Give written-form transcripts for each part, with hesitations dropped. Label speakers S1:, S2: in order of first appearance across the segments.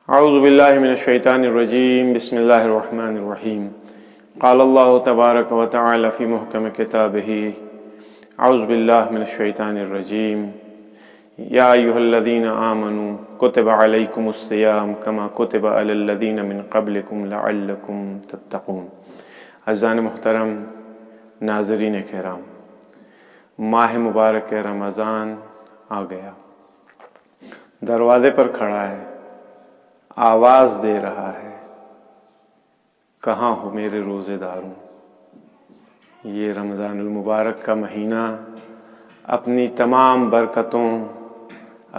S1: اعوذ باللہ من الشیطان الرجیم بسم اللہ الرحمن الرحیم قال اللہ تبارک و تعالی فی محکم کتابہ اعوذ باللہ من الشیطان الرجیم یا ایہا الذین آمنوا کتب علیکم الصیام کما کتب علی الذین من قبلکم لعلکم تتقون۔ عزیزان محترم، ناظرین کرام، ماہ مبارک رمضان آ گیا، دروازے پر کھڑا ہے، آواز دے رہا ہے، کہاں ہو میرے روزے داروں۔ یہ رمضان المبارک کا مہینہ اپنی تمام برکتوں،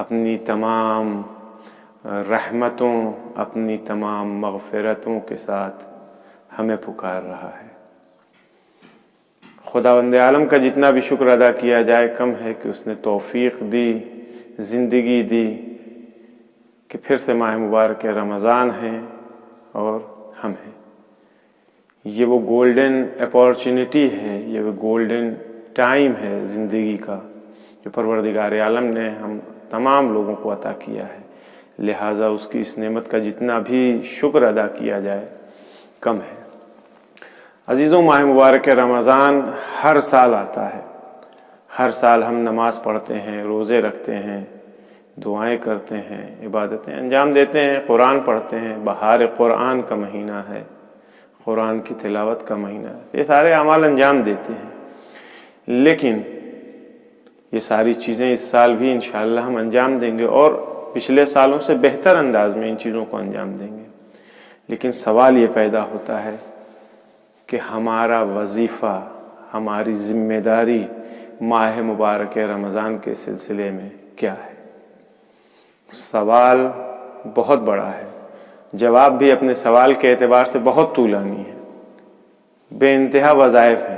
S1: اپنی تمام رحمتوں، اپنی تمام مغفرتوں کے ساتھ ہمیں پکار رہا ہے۔ خداوند عالم کا جتنا بھی شکر ادا کیا جائے کم ہے کہ اس نے توفیق دی، زندگی دی کہ پھر سے ماہ مبارک رمضان ہیں اور ہم ہیں۔ یہ وہ گولڈن اپارچونٹی ہے، یہ وہ گولڈن ٹائم ہے زندگی کا جو پروردگار عالم نے ہم تمام لوگوں کو عطا کیا ہے، لہٰذا اس کی اس نعمت کا جتنا بھی شکر ادا کیا جائے کم ہے۔ عزیزوں، ماہ مبارک رمضان ہر سال آتا ہے، ہر سال ہم نماز پڑھتے ہیں، روزے رکھتے ہیں، دعائیں کرتے ہیں، عبادتیں انجام دیتے ہیں، قرآن پڑھتے ہیں۔ بہار قرآن کا مہینہ ہے، قرآن کی تلاوت کا مہینہ ہے، یہ سارے اعمال انجام دیتے ہیں۔ لیکن یہ ساری چیزیں اس سال بھی انشاءاللہ ہم انجام دیں گے اور پچھلے سالوں سے بہتر انداز میں ان چیزوں کو انجام دیں گے۔ لیکن سوال یہ پیدا ہوتا ہے کہ ہمارا وظیفہ، ہماری ذمہ داری ماہ مبارک رمضان کے سلسلے میں کیا ہے؟ سوال بہت بڑا ہے، جواب بھی اپنے سوال کے اعتبار سے بہت طولانی ہے، بے انتہا وظائف ہیں۔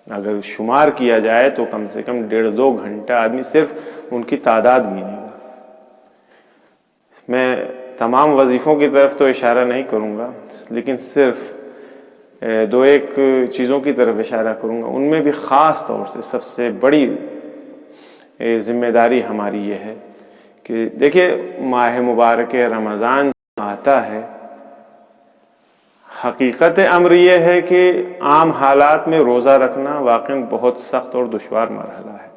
S1: اگر شمار کیا جائے تو کم سے کم 1.5-2 گھنٹہ آدمی صرف ان کی تعداد گنے گا۔ میں تمام وظیفوں کی طرف تو اشارہ نہیں کروں گا، لیکن صرف 2-1 چیزوں کی طرف اشارہ کروں گا۔ ان میں بھی خاص طور سے سب سے بڑی ذمہ داری ہماری یہ ہے کہ دیکھیے، ماہ مبارک رمضان آتا ہے، حقیقت امر یہ ہے کہ عام حالات میں روزہ رکھنا واقعاً بہت سخت اور دشوار مرحلہ ہے۔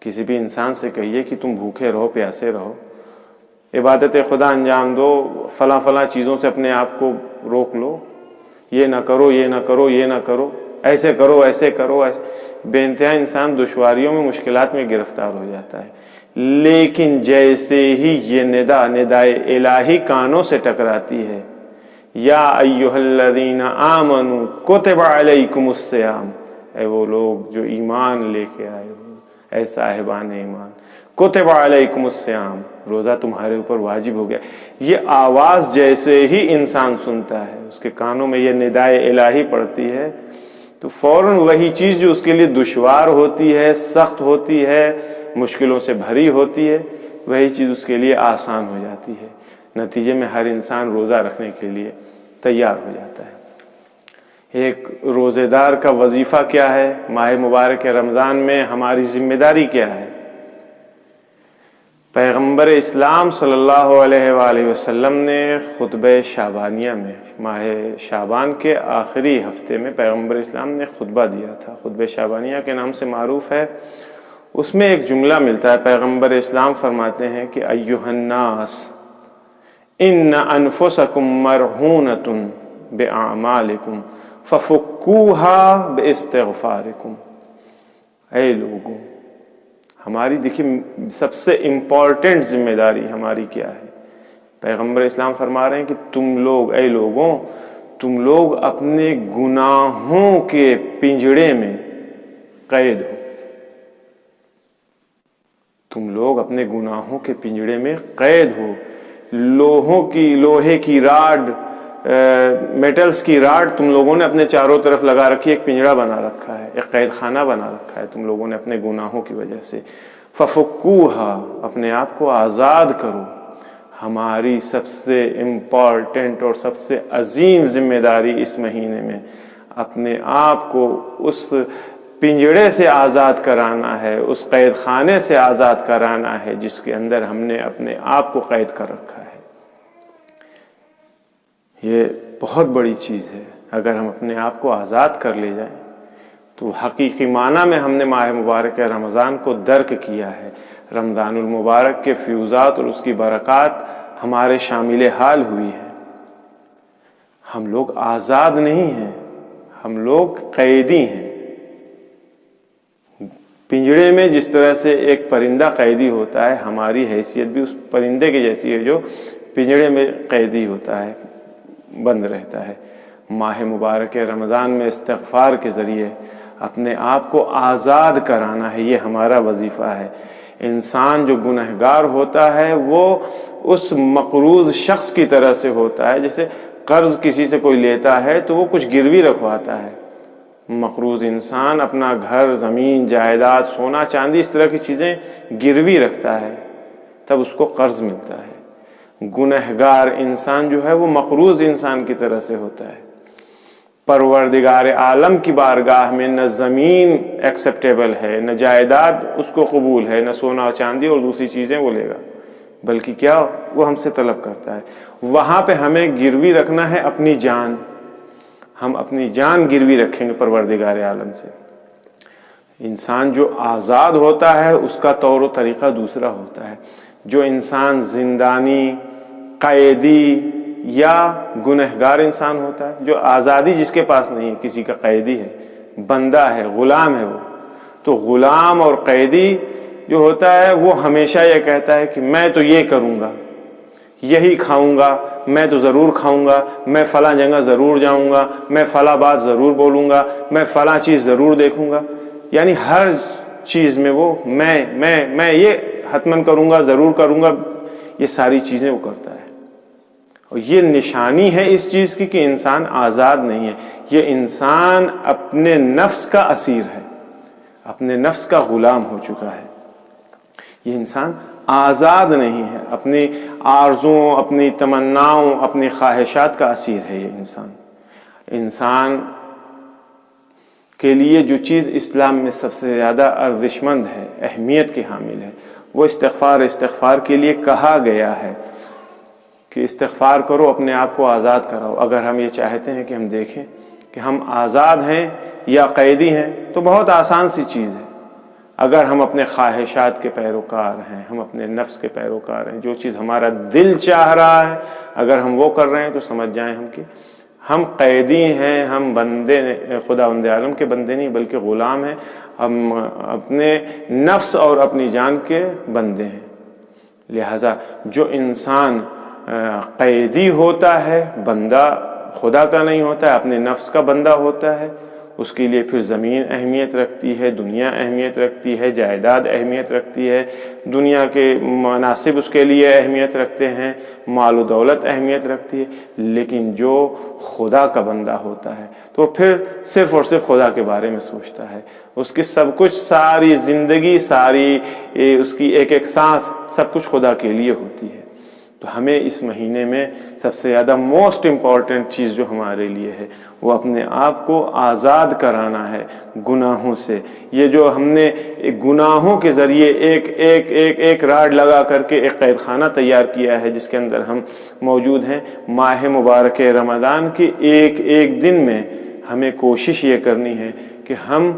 S1: کسی بھی انسان سے کہیے کہ تم بھوکے رہو، پیاسے رہو، عبادت خدا انجام دو، فلاں فلاں چیزوں سے اپنے آپ کو روک لو، یہ نہ کرو، یہ نہ کرو، یہ نہ کرو، ایسے کرو، ایسے کرو، ایسے، بے انتہا انسان دشواریوں میں، مشکلات میں گرفتار ہو جاتا ہے۔ لیکن جیسے ہی یہ ندائے الہی کانوں سے ٹکراتی ہے، یا ایھا الذین آمنوا کتب علیکم الصیام، اے وہ لوگ جو ایمان لے کے آئے ہو، اے صاحبان ایمان، کتب علیکم الصیام، روزہ تمہارے اوپر واجب ہو گیا۔ یہ آواز جیسے ہی انسان سنتا ہے، اس کے کانوں میں یہ ندائے الہی پڑتی ہے، تو فوراً وہی چیز جو اس کے لیے دشوار ہوتی ہے، سخت ہوتی ہے، مشکلوں سے بھری ہوتی ہے، وہی چیز اس کے لیے آسان ہو جاتی ہے۔ نتیجے میں ہر انسان روزہ رکھنے کے لیے تیار ہو جاتا ہے۔ ایک روزے دار کا وظیفہ کیا ہے؟ ماہ مبارک رمضان میں ہماری ذمہ داری کیا ہے؟ پیغمبر اسلام صلی اللہ علیہ وآلہ وسلم نے خطبہ شعبانیہ میں، ماہ شعبان کے آخری ہفتے میں پیغمبر اسلام نے خطبہ دیا تھا، خطبہ شعبانیہ کے نام سے معروف ہے۔ اس میں ایک جملہ ملتا ہے، پیغمبر اسلام فرماتے ہیں کہ ایھا الناس ان انفسکم مرہونۃ باعمالکم ففکوھا باستغفارکم۔ اے لوگوں، ہماری دیکھیے سب سے امپورٹنٹ ذمہ داری ہماری کیا ہے؟ پیغمبر اسلام فرما رہے ہیں کہ تم لوگ، اے لوگوں، تم لوگ اپنے گناہوں کے پنجڑے میں قید ہو۔ تم لوگ اپنے گناہوں کے پنجڑے میں قید ہو۔ لوہے کی راڈ، میٹلز کی راڈ تم لوگوں نے اپنے چاروں طرف لگا رکھی، ایک پنجڑا بنا رکھا ہے، ایک قید خانہ بنا رکھا ہے تم لوگوں نے اپنے گناہوں کی وجہ سے۔ ففکوھا، اپنے آپ کو آزاد کرو۔ ہماری سب سے امپورٹنٹ اور سب سے عظیم ذمہ داری اس مہینے میں اپنے آپ کو اس پنجڑے سے آزاد کرانا ہے، اس قید خانے سے آزاد کرانا ہے جس کے اندر ہم نے اپنے آپ کو قید کر رکھا ہے۔ یہ بہت بڑی چیز ہے۔ اگر ہم اپنے آپ کو آزاد کر لے جائیں تو حقیقی معنی میں ہم نے ماہ مبارک رمضان کو درک کیا ہے۔ رمضان المبارک کے فیوزات اور اس کی برکات ہمارے شامل حال ہوئی ہے۔ ہم لوگ آزاد نہیں ہیں، ہم لوگ قیدی ہیں۔ پنجڑے میں جس طرح سے ایک پرندہ قیدی ہوتا ہے، ہماری حیثیت بھی اس پرندے کی جیسی ہے جو پنجڑے میں قیدی ہوتا ہے، بند رہتا ہے۔ ماہ مبارک رمضان میں استغفار کے ذریعے اپنے آپ کو آزاد کرانا ہے، یہ ہمارا وظیفہ ہے۔ انسان جو گنہگار ہوتا ہے وہ اس مقروض شخص کی طرح سے ہوتا ہے، جیسے قرض کسی سے کوئی لیتا ہے تو وہ کچھ گروی رکھواتا ہے۔ مقروض انسان اپنا گھر، زمین، جائیداد، سونا چاندی، اس طرح کی چیزیں گروی رکھتا ہے، تب اس کو قرض ملتا ہے۔ گنہگار انسان جو ہے وہ مقروض انسان کی طرح سے ہوتا ہے۔ پروردگار عالم کی بارگاہ میں نہ زمین ایکسیپٹیبل ہے، نہ جائیداد اس کو قبول ہے، نہ سونا چاندی اور دوسری چیزیں وہ لے گا، بلکہ کیا وہ ہم سے طلب کرتا ہے۔ وہاں پہ ہمیں گروی رکھنا ہے اپنی جان۔ ہم اپنی جان گروی رکھیں گے پروردگار عالم سے۔ انسان جو آزاد ہوتا ہے اس کا طور و طریقہ دوسرا ہوتا ہے۔ جو انسان زندانی، قیدی یا گنہگار انسان ہوتا ہے، جو آزادی جس کے پاس نہیں ہے، کسی کا قیدی ہے، بندہ ہے، غلام ہے، وہ تو غلام اور قیدی جو ہوتا ہے وہ ہمیشہ یہ کہتا ہے کہ میں تو یہ کروں گا، یہی کھاؤں گا، میں تو ضرور کھاؤں گا، میں فلاں جگہ ضرور جاؤں گا، میں فلاں بات ضرور بولوں گا، میں فلاں چیز ضرور دیکھوں گا۔ یعنی ہر چیز میں وہ میں یہ حتماً کروں گا، ضرور کروں گا، یہ ساری چیزیں وہ کرتا ہے۔ اور یہ نشانی ہے اس چیز کی کہ انسان آزاد نہیں ہے، یہ انسان اپنے نفس کا اسیر ہے، اپنے نفس کا غلام ہو چکا ہے۔ یہ انسان آزاد نہیں ہے، اپنی آرزوؤں، اپنی تمناؤں، اپنی خواہشات کا اسیر ہے۔ یہ انسان کے لیے جو چیز اسلام میں سب سے زیادہ ارزشمند ہے، اہمیت کی حامل ہے، وہ استغفار کے لیے کہا گیا ہے کہ استغفار کرو، اپنے آپ کو آزاد کراؤ۔ اگر ہم یہ چاہتے ہیں کہ ہم دیکھیں کہ ہم آزاد ہیں یا قیدی ہیں تو بہت آسان سی چیز ہے۔ اگر ہم اپنے خواہشات کے پیروکار ہیں، ہم اپنے نفس کے پیروکار ہیں، جو چیز ہمارا دل چاہ رہا ہے اگر ہم وہ کر رہے ہیں تو سمجھ جائیں ہم کہ ہم قیدی ہیں، ہم بندے، خداوند عالم کے بندے نہیں بلکہ غلام ہیں، ہم اپنے نفس اور اپنی جان کے بندے ہیں۔ لہذا جو انسان قیدی ہوتا ہے، بندہ خدا کا نہیں ہوتا ہے، اپنے نفس کا بندہ ہوتا ہے، اس کے لیے پھر زمین اہمیت رکھتی ہے، دنیا اہمیت رکھتی ہے، جائیداد اہمیت رکھتی ہے، دنیا کے مناصب اس کے لیے اہمیت رکھتے ہیں، مال و دولت اہمیت رکھتی ہے۔ لیکن جو خدا کا بندہ ہوتا ہے تو پھر صرف اور صرف خدا کے بارے میں سوچتا ہے، اس کی سب کچھ، ساری زندگی، ساری اس کی ایک ایک سانس، سب کچھ خدا کے لیے ہوتی ہے۔ تو ہمیں اس مہینے میں سب سے زیادہ موسٹ امپورٹنٹ چیز جو ہمارے لیے ہے وہ اپنے آپ کو آزاد کرانا ہے گناہوں سے۔ یہ جو ہم نے گناہوں کے ذریعے ایک راڈ لگا کر کے ایک قید خانہ تیار کیا ہے جس کے اندر ہم موجود ہیں، ماہ مبارک رمضان کے ایک دن میں ہمیں کوشش یہ کرنی ہے کہ ہم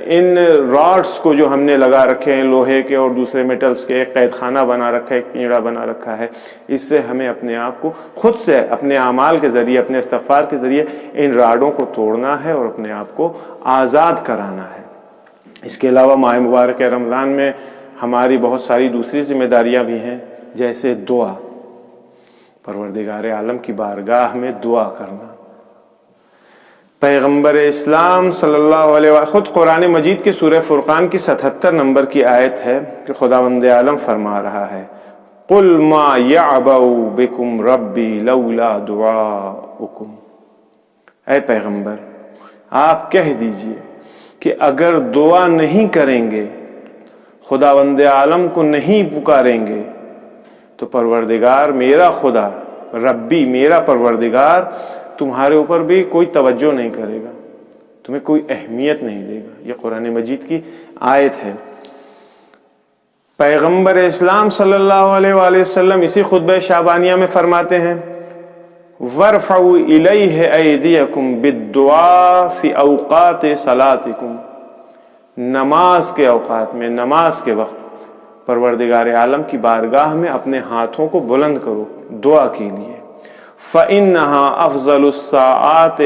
S1: ان راڈس کو جو ہم نے لگا رکھے ہیں، لوہے کے اور دوسرے میٹلز کے، ایک قید خانہ بنا رکھا ہے، ایک پنجڑا بنا رکھا ہے، اس سے ہمیں اپنے آپ کو خود سے اپنے اعمال کے ذریعے، اپنے استغفار کے ذریعے ان راڈوں کو توڑنا ہے اور اپنے آپ کو آزاد کرانا ہے۔ اس کے علاوہ ماہ مبارک رمضان میں ہماری بہت ساری دوسری ذمہ داریاں بھی ہیں، جیسے دعا، پروردگار عالم کی بارگاہ میں دعا کرنا۔ پیغمبر اسلام صلی اللہ علیہ وسلم، خود قرآن مجید کے سورہ فرقان کی 77 نمبر کی آیت ہے کہ خداوند عالم فرما رہا ہے، قُلْ مَا يَعْبَأُ بِكُمْ رَبِّي لَوْلَا دُعَاؤُكُمْ۔ اے پیغمبر آپ کہہ دیجئے کہ اگر دعا نہیں کریں گے، خداوند عالم کو نہیں پکاریں گے تو پروردگار میرا خدا، ربی میرا پروردگار تمہارے اوپر بھی کوئی توجہ نہیں کرے گا، تمہیں کوئی اہمیت نہیں دے گا۔ یہ قرآن مجید کی آیت ہے۔ پیغمبر اسلام صلی اللہ علیہ وآلہ وسلم اسی خطبہ شعبانیہ میں فرماتے ہیں، وَارْفَعُوا إِلَيْهِ أَيْدِيَكُمْ بِالدُّعَاءِ فِي أَوْقَاتِ صَلَاتِكُمْ، نماز کے اوقات میں، نماز کے وقت پروردگار عالم کی بارگاہ میں اپنے ہاتھوں کو بلند کرو دعا کے لیے۔ فَإِنَّهَا أَفْضَلُ السَّاعَاتِ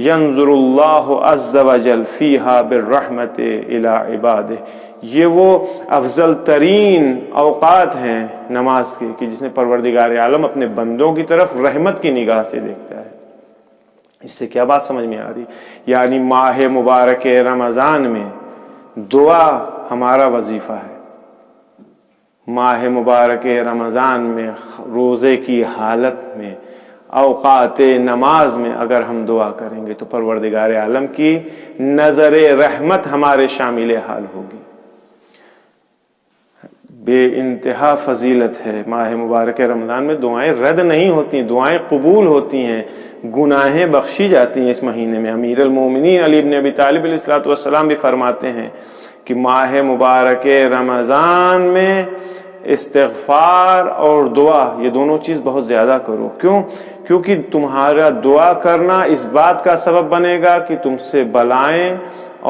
S1: يَنظُرُ اللَّهُ عَزَّ وَجَلَّ فِيهَا بِالرَّحْمَةِ إِلَىٰ عِبَادِهِ، یہ وہ افضل ترین اوقات ہیں نماز کے کہ جس میں پروردگار عالم اپنے بندوں کی طرف رحمت کی نگاہ سے دیکھتا ہے۔ اس سے کیا بات سمجھ میں آ رہی؟ یعنی ماہ مبارک رمضان میں دعا ہمارا وظیفہ ہے۔ ماہ مبارک رمضان میں روزے کی حالت میں، اوقات نماز میں اگر ہم دعا کریں گے تو پروردگار عالم کی نظر رحمت ہمارے شامل حال ہوگی۔ بے انتہا فضیلت ہے ماہ مبارک رمضان میں، دعائیں رد نہیں ہوتی، دعائیں قبول ہوتی ہیں، گناہیں بخشی جاتی ہیں اس مہینے میں۔ امیر المومنین علی بن ابی طالب علیہ الصلوۃ والسلام بھی فرماتے ہیں کہ ماہ مبارک رمضان میں استغفار اور دعا یہ دونوں چیز بہت زیادہ کرو۔ کیوں؟ کیونکہ تمہارا دعا کرنا اس بات کا سبب بنے گا کہ تم سے بلائیں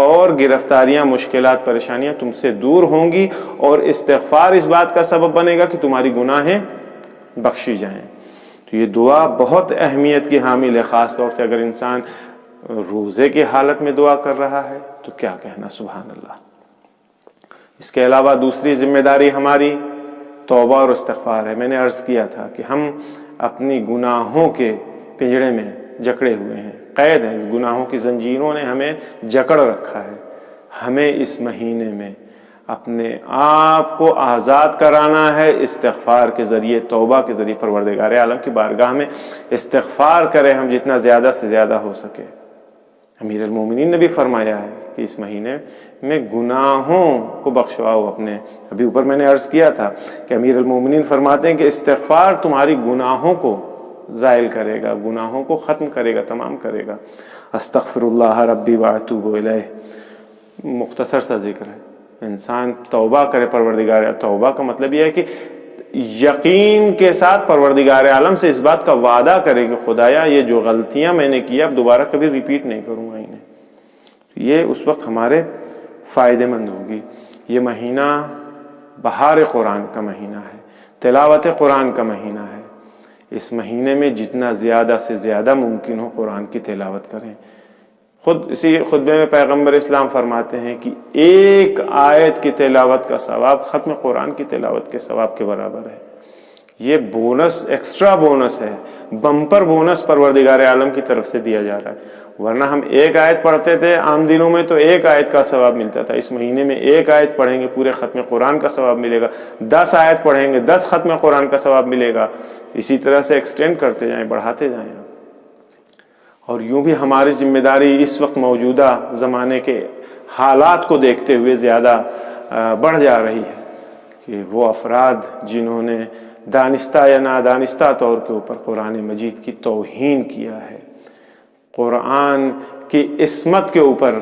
S1: اور گرفتاریاں، مشکلات، پریشانیاں تم سے دور ہوں گی، اور استغفار اس بات کا سبب بنے گا کہ تمہاری گناہیں بخشی جائیں۔ تو یہ دعا بہت اہمیت کی حامل ہے، خاص طور سے اگر انسان روزے کی حالت میں دعا کر رہا ہے تو کیا کہنا، سبحان اللہ۔ اس کے علاوہ دوسری ذمہ داری ہماری توبہ اور استغفار ہے۔ میں نے عرض کیا تھا کہ ہم اپنی گناہوں کے پنجرے میں جکڑے ہوئے ہیں، قید ہیں، گناہوں کی زنجیروں نے ہمیں جکڑ رکھا ہے۔ ہمیں اس مہینے میں اپنے آپ کو آزاد کرانا ہے استغفار کے ذریعے، توبہ کے ذریعے۔ پروردگار عالم کی بارگاہ میں استغفار کریں ہم جتنا زیادہ سے زیادہ ہو سکے۔ امیر المومنین نے بھی فرمایا ہے کہ اس مہینے میں گناہوں کو بخشواؤ اپنے۔ ابھی اوپر میں نے عرض کیا تھا کہ امیر المومنین فرماتے ہیں کہ استغفار تمہاری گناہوں کو زائل کرے گا، گناہوں کو ختم کرے گا، تمام کرے گا۔ استغفر اللہ ربی واتوب الیہ، مختصر سا ذکر ہے۔ انسان توبہ کرے پروردگار، توبہ کا مطلب یہ ہے کہ یقین کے ساتھ پروردگار عالم سے اس بات کا وعدہ کرے کہ خدایا یہ جو غلطیاں میں نے کی اب دوبارہ کبھی ریپیٹ نہیں کروں گا انہیں۔ یہ اس وقت ہمارے فائدے مند ہوگی۔ یہ مہینہ بہار قرآن کا مہینہ ہے، تلاوت قرآن کا مہینہ ہے۔ اس مہینے میں جتنا زیادہ سے زیادہ ممکن ہو قرآن کی تلاوت کریں۔ خود اسی خطبے میں پیغمبر اسلام فرماتے ہیں کہ ایک آیت کی تلاوت کا ثواب ختم قرآن کی تلاوت کے ثواب کے برابر ہے۔ یہ بونس، ایکسٹرا بونس ہے، بمپر بونس پروردگار عالم کی طرف سے دیا جا رہا ہے۔ ورنہ ہم ایک آیت پڑھتے تھے عام دنوں میں تو ایک آیت کا ثواب ملتا تھا، اس مہینے میں ایک آیت پڑھیں گے پورے ختم قرآن کا ثواب ملے گا، 10 آیت پڑھیں گے 10 ختم قرآن کا ثواب ملے گا۔ اسی طرح سے ایکسٹینڈ کرتے جائیں، بڑھاتے جائیں۔ اور یوں بھی ہماری ذمہ داری اس وقت موجودہ زمانے کے حالات کو دیکھتے ہوئے زیادہ بڑھ جا رہی ہے کہ وہ افراد جنہوں نے دانستہ یا نادانستہ طور کے اوپر قرآن مجید کی توہین کیا ہے، قرآن کی عصمت کے اوپر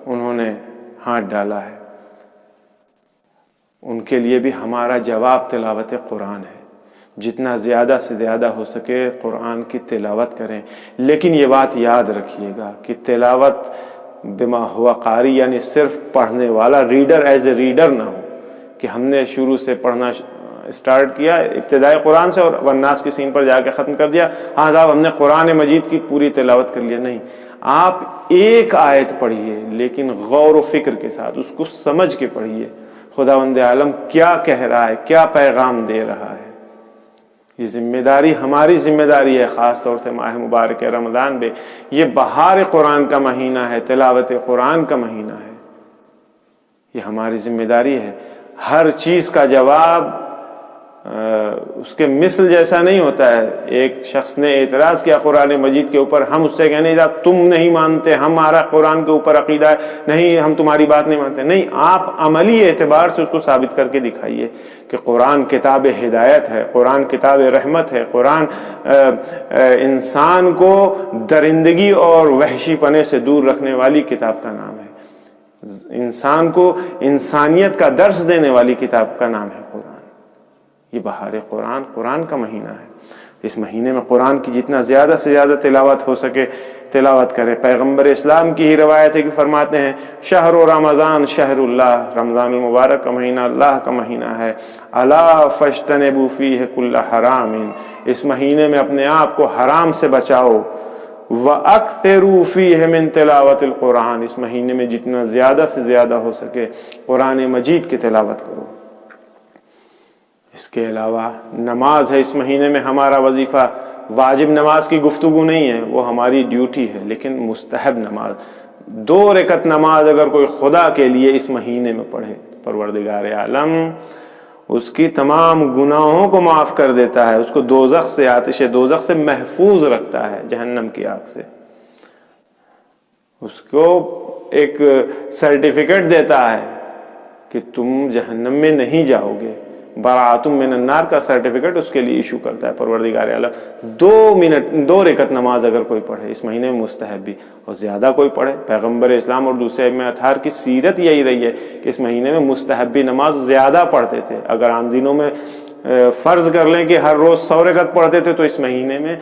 S1: انہوں نے ہاتھ ڈالا ہے، ان کے لیے بھی ہمارا جواب تلاوت قرآن ہے۔ جتنا زیادہ سے زیادہ ہو سکے قرآن کی تلاوت کریں، لیکن یہ بات یاد رکھیے گا کہ تلاوت بما ہوا قاری، یعنی صرف پڑھنے والا، ریڈر ایز اے ریڈر نہ ہو کہ ہم نے شروع سے پڑھنا اسٹارٹ کیا ابتدائی قرآن سے اور والناس کی سین پر جا کے ختم کر دیا، ہاں صاحب ہم نے قرآن مجید کی پوری تلاوت کر لیا۔ نہیں، آپ ایک آیت پڑھیے لیکن غور و فکر کے ساتھ اس کو سمجھ کے پڑھیے، خداوند عالم کیا کہہ رہا ہے، کیا پیغام دے رہا ہے۔ یہ ذمہ داری ہماری ذمہ داری ہے، خاص طور سے ماہ مبارک رمضان میں۔ یہ بہار قرآن کا مہینہ ہے، تلاوت قرآن کا مہینہ ہے، یہ ہماری ذمہ داری ہے۔ ہر چیز کا جواب اس کے مثل جیسا نہیں ہوتا ہے۔ ایک شخص نے اعتراض کیا قرآن مجید کے اوپر، ہم اس سے کہنے جا تم نہیں مانتے، ہمارا قرآن کے اوپر عقیدہ ہے، نہیں ہم تمہاری بات نہیں مانتے۔ نہیں، آپ عملی اعتبار سے اس کو ثابت کر کے دکھائیے کہ قرآن کتاب ہدایت ہے، قرآن کتاب رحمت ہے، قرآن انسان کو درندگی اور وحشی پنے سے دور رکھنے والی کتاب کا نام ہے، انسان کو انسانیت کا درس دینے والی کتاب کا نام ہے قرآن۔ یہ بہار قرآن، قرآن کا مہینہ ہے۔ اس مہینے میں قرآن کی جتنا زیادہ سے زیادہ تلاوت ہو سکے تلاوت کریں. پیغمبر اسلام کی ہی روایت ہے کہ فرماتے ہیں شہر رمضان شہر اللہ، رمضان المبارک کا مہینہ اللہ کا مہینہ ہے. الا فاجتنبوا فیہ کل حرام، اس مہینے میں اپنے آپ کو حرام سے بچاؤ. وَأَكْثِرُوا فِيهِ مِن تِلَاوَةِ الْقُرْآنِ، اس مہینے میں جتنا زیادہ سے زیادہ ہو سکے قرآن مجید کی تلاوت کرو. اس کے علاوہ نماز ہے اس مہینے میں ہمارا وظیفہ. واجب نماز کی گفتگو نہیں ہے، وہ ہماری ڈیوٹی ہے، لیکن مستحب نماز 2 رکعت نماز اگر کوئی خدا کے لیے اس مہینے میں پڑھے، پروردگار عالم اس کی تمام گناہوں کو معاف کر دیتا ہے، اس کو دوزخ سے، آتش دوزخ سے محفوظ رکھتا ہے، جہنم کی آگ سے. اس کو ایک سرٹیفکیٹ دیتا ہے کہ تم جہنم میں نہیں جاؤ گے. براءۃ من النار کا سرٹیفکیٹ اس کے لیے ایشو کرتا ہے پروردگار عالم. 2 رکعت نماز اگر کوئی پڑھے اس مہینے میں مستحب بھی، اور زیادہ کوئی پڑھے. پیغمبر اسلام اور دوسرے ائمہ اطہار کی سیرت یہی رہی ہے کہ اس مہینے میں مستحبی نماز زیادہ پڑھتے تھے. اگر عام دنوں میں فرض کر لیں کہ ہر روز 100 رکعت پڑھتے تھے تو اس مہینے میں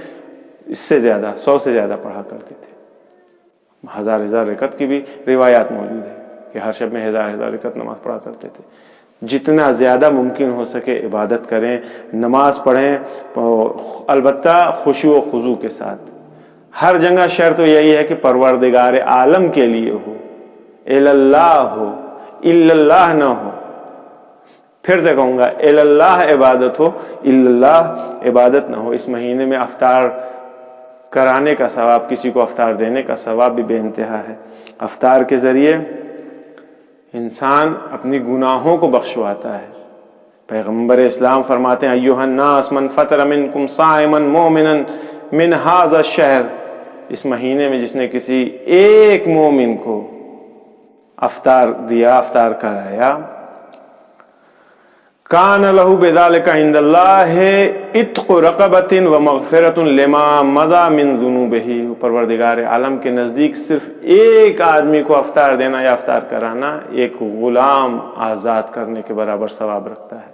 S1: اس سے زیادہ 100 سے زیادہ پڑھا کرتے تھے. 1000 رکعت کی بھی روایات موجود ہے کہ ہر شب میں 1000 رکعت نماز پڑھا کرتے تھے. جتنا زیادہ ممکن ہو سکے عبادت کریں، نماز پڑھیں، البتہ خشوع و خضوع کے ساتھ. ہر جگہ شرط یہی ہے کہ پروردگار عالم کے لیے ہو، اللہ ہو، اللہ نہ ہو. پھر سے کہوں گا اللہ عبادت ہو، اللہ عبادت نہ ہو. اس مہینے میں افطار کرانے کا ثواب، کسی کو افطار دینے کا ثواب بھی بے انتہا ہے. افطار کے ذریعے انسان اپنی گناہوں کو بخشواتا ہے. پیغمبر اسلام فرماتے ہیں ایھا الناس من فطر منکم صائما مومنا من ھذا الشہر، اس مہینے میں جس نے کسی ایک مومن کو افطار دیا، افطار کرایا، کان لہ بذلک عند اللہ عتق رقبۃ ومغفرۃ لما مضی من ذنوبہ. پروردگار عالم کے نزدیک صرف ایک آدمی کو افطار دینا یا افطار کرانا ایک غلام آزاد کرنے کے برابر ثواب رکھتا ہے.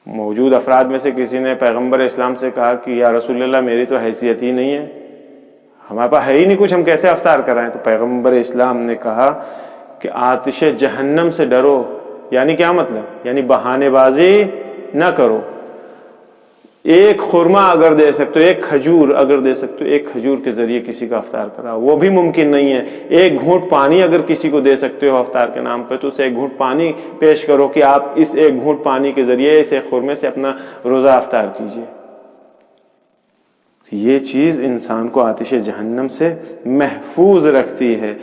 S1: موجود افراد میں سے کسی نے پیغمبر اسلام سے کہا کہ یا رسول اللہ میری تو حیثیت ہی نہیں ہے، ہمارے پاس ہے ہی نہیں کچھ، ہم کیسے افطار کرائیں؟ تو پیغمبر اسلام نے کہا کہ آتش جہنم سے ڈرو. یعنی کیا مطلب؟ یعنی بہانے بازی نہ کرو. ایک خرما اگر دے سکتے ہو، ایک کھجور اگر دے سکتے ہو، ایک کھجور کے ذریعے کسی کا افطار کراؤ. وہ بھی ممکن نہیں ہے. ایک گھونٹ پانی اگر کسی کو دے سکتے ہو افطار کے نام پہ تو اسے ایک گھونٹ پانی پیش کرو کہ آپ اس ایک گھونٹ پانی کے ذریعے اس ایک خرمے سے اپنا روزہ افطار کیجیے. یہ چیز انسان کو آتش جہنم سے محفوظ رکھتی ہے.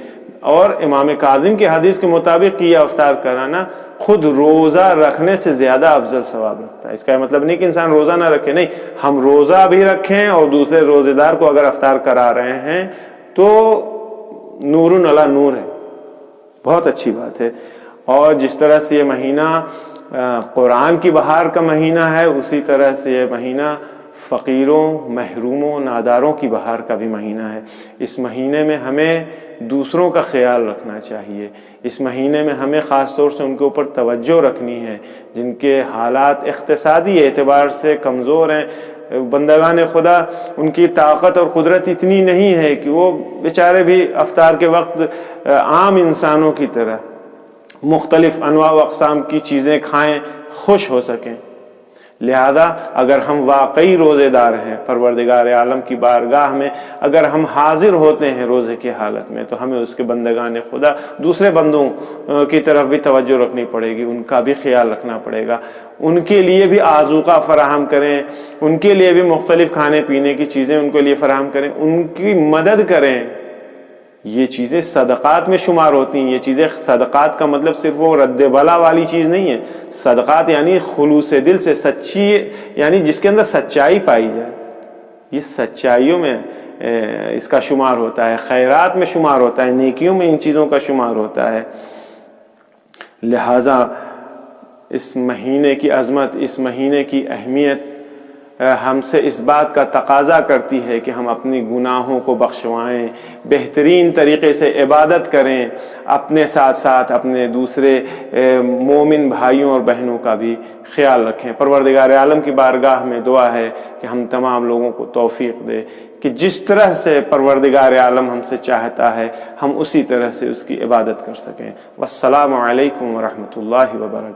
S1: اور امام کاظم کی حدیث کے مطابق یہ افطار کرانا خود روزہ رکھنے سے زیادہ افضل ثواب رکھتا ہے. اس کا مطلب نہیں کہ انسان روزہ نہ رکھے، نہیں، ہم روزہ بھی رکھیں اور دوسرے روزے دار کو اگر افطار کرا رہے ہیں تو نور علی نور ہے، بہت اچھی بات ہے. اور جس طرح سے یہ مہینہ قرآن کی بہار کا مہینہ ہے، اسی طرح سے یہ مہینہ فقیروں، محروموں، ناداروں کی بہار کا بھی مہینہ ہے. اس مہینے میں ہمیں دوسروں کا خیال رکھنا چاہیے. اس مہینے میں ہمیں خاص طور سے ان کے اوپر توجہ رکھنی ہے جن کے حالات اقتصادی اعتبار سے کمزور ہیں. بندگان خدا ان کی طاقت اور قدرت اتنی نہیں ہے کہ وہ بیچارے بھی افطار کے وقت عام انسانوں کی طرح مختلف انواع و اقسام کی چیزیں کھائیں، خوش ہو سکیں. لہذا اگر ہم واقعی روزے دار ہیں، پروردگار عالم کی بارگاہ میں اگر ہم حاضر ہوتے ہیں روزے کی حالت میں، تو ہمیں اس کے بندگان خدا دوسرے بندوں کی طرف بھی توجہ رکھنی پڑے گی، ان کا بھی خیال رکھنا پڑے گا. ان کے لیے بھی آذوقہ فراہم کریں، ان کے لیے بھی مختلف کھانے پینے کی چیزیں ان کے لیے فراہم کریں، ان کی مدد کریں. یہ چیزیں صدقات میں شمار ہوتی ہیں. یہ چیزیں صدقات کا مطلب صرف وہ رد بلا والی چیز نہیں ہے. صدقات یعنی خلوص دل سے، سچی، یعنی جس کے اندر سچائی پائی جائے. یہ سچائیوں میں اس کا شمار ہوتا ہے، خیرات میں شمار ہوتا ہے، نیکیوں میں ان چیزوں کا شمار ہوتا ہے. لہٰذا اس مہینے کی عظمت، اس مہینے کی اہمیت ہم سے اس بات کا تقاضا کرتی ہے کہ ہم اپنی گناہوں کو بخشوائیں، بہترین طریقے سے عبادت کریں، اپنے ساتھ ساتھ اپنے دوسرے مومن بھائیوں اور بہنوں کا بھی خیال رکھیں۔ پروردگار عالم کی بارگاہ میں دعا ہے کہ ہم تمام لوگوں کو توفیق دے کہ جس طرح سے پروردگار عالم ہم سے چاہتا ہے ہم اسی طرح سے اس کی عبادت کر سکیں۔ والسلام علیکم ورحمۃ اللہ وبرکاتہ۔